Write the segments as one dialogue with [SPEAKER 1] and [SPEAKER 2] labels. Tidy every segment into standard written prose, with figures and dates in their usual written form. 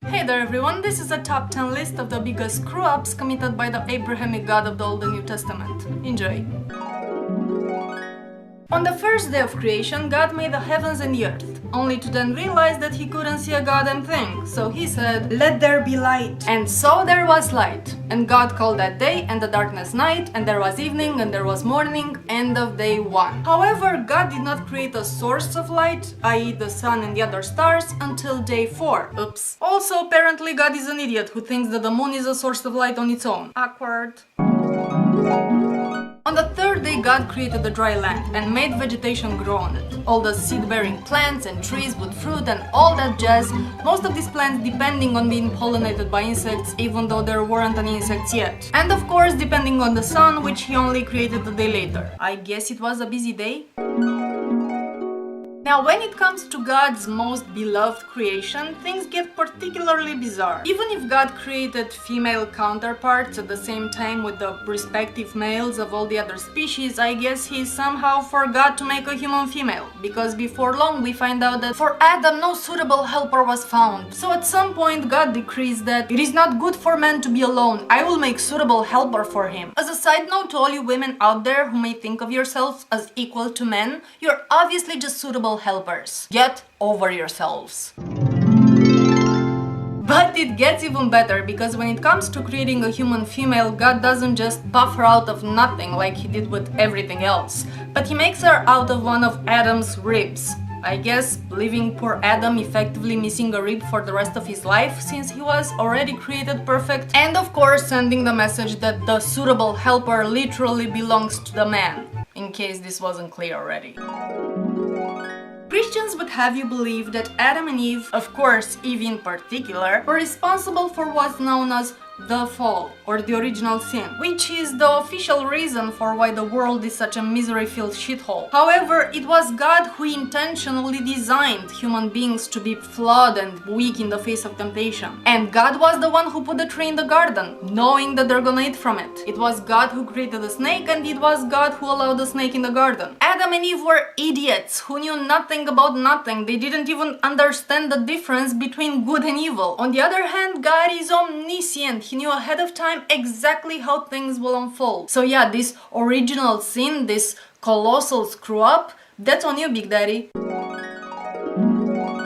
[SPEAKER 1] Hey there everyone, this is a top 10 list of the biggest screw-ups committed by the Abrahamic God of the Old and New Testament. Enjoy! On the first day of creation, God made the heavens and the earth, only to then realize that he couldn't see a goddamn thing. So he said, "Let there be light." And so there was light. And God called that day and the darkness night, and there was evening and there was morning, end of day 1. However, God did not create a source of light, i.e. the sun and the other stars, until day 4. Oops. Also, apparently God is an idiot who thinks that the moon is a source of light on its own. Awkward. On the third day, God created the dry land and made vegetation grow on it. All the seed-bearing plants and trees with fruit and all that jazz, most of these plants depending on being pollinated by insects, even though there weren't any insects yet. And of course, depending on the sun, which he only created a day later. I guess it was a busy day? Now, when it comes to God's most beloved creation, things get particularly bizarre. Even if God created female counterparts at the same time with the respective males of all the other species, I guess he somehow forgot to make a human female. Because before long we find out that for Adam no suitable helper was found. So at some point God decrees that it is not good for man to be alone. I will make suitable helper for him. As a side note to all you women out there who may think of yourselves as equal to men, you're obviously just suitable helpers. Get over yourselves. But it gets even better, because when it comes to creating a human female, God doesn't just puff her out of nothing like he did with everything else, but he makes her out of one of Adam's ribs. I guess leaving poor Adam effectively missing a rib for the rest of his life, since he was already created perfect, and of course sending the message that the suitable helper literally belongs to the man, in case this wasn't clear already. Christians would have you believe that Adam and Eve, of course Eve in particular, were responsible for what's known as the fall, or the original sin, which is the official reason for why the world is such a misery-filled shithole. However, it was God who intentionally designed human beings to be flawed and weak in the face of temptation. And God was the one who put the tree in the garden, knowing that they're gonna eat from it. It was God who created the snake, and it was God who allowed the snake in the garden. Adam and Eve were idiots who knew nothing about nothing. They didn't even understand the difference between good and evil. On the other hand, God is omniscient. He knew ahead of time exactly how things will unfold. So yeah, this original sin, this colossal screw up, that's on you, Big Daddy.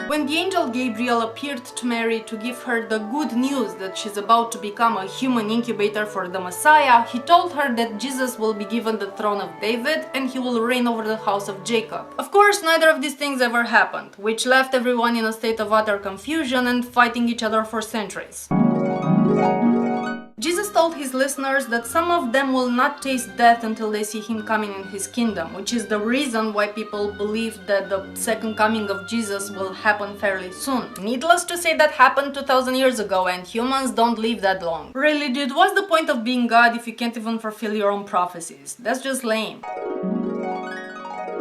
[SPEAKER 1] When the angel Gabriel appeared to Mary to give her the good news that she's about to become a human incubator for the Messiah, he told her that Jesus will be given the throne of David and he will reign over the house of Jacob. Of course, neither of these things ever happened, which left everyone in a state of utter confusion and fighting each other for centuries. Jesus told his listeners that some of them will not taste death until they see him coming in his kingdom, which is the reason why people believe that the second coming of Jesus will happen fairly soon. Needless to say, that happened 2000 years ago, and humans don't live that long. Really, dude, what's the point of being God if you can't even fulfill your own prophecies? That's just lame.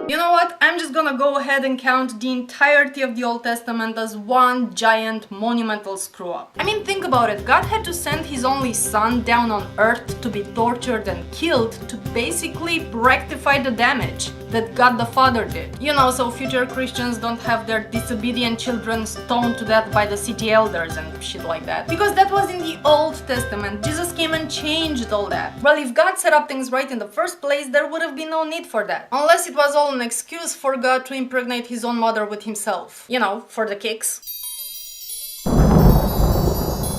[SPEAKER 1] You know what? I'm just gonna go ahead and count the entirety of the Old Testament as one giant monumental screw-up. I mean, think about it. God had to send his only son down on earth to be tortured and killed to basically rectify the damage that God the Father did. You know, so future Christians don't have their disobedient children stoned to death by the city elders and shit like that. Because that was in the Old Testament. Jesus came and changed all that. Well, if God set up things right in the first place, there would have been no need for that. Unless it was all an excuse for God to impregnate his own mother with himself. You know, for the kicks.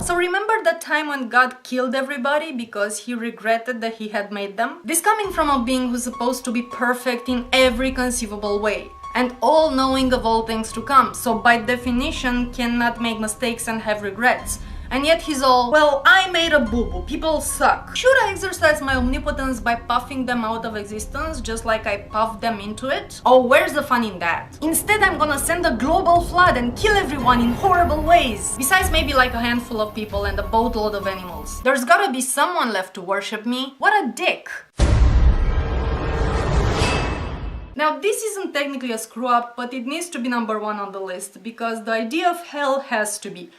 [SPEAKER 1] So remember that time when God killed everybody because he regretted that he had made them? This coming from a being who's supposed to be perfect in every conceivable way, and all-knowing of all things to come, so by definition cannot make mistakes and have regrets. And yet he's all, well, I made a boo-boo, people suck. Should I exercise my omnipotence by puffing them out of existence just like I puffed them into it? Oh, where's the fun in that? Instead, I'm gonna send a global flood and kill everyone in horrible ways. Besides maybe like a handful of people and a boatload of animals. There's gotta be someone left to worship me. What a dick. Now, this isn't technically a screw-up, but it needs to be number 1 on the list, because the idea of hell has to be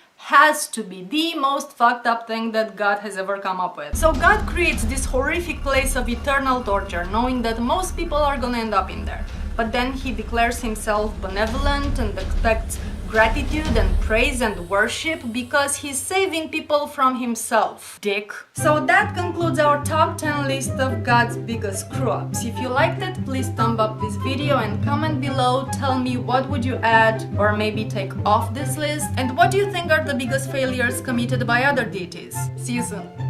[SPEAKER 1] the most fucked up thing that God has ever come up with. So God creates this horrific place of eternal torture, knowing that most people are gonna end up in there. But then he declares himself benevolent and expects gratitude and praise and worship because he's saving people from himself. Dick. So that concludes our top 10 list of God's biggest screw-ups. If you liked it, please thumb up this video and comment below. Tell me what would you add or maybe take off this list, and what do you think are the biggest failures committed by other deities. See you soon.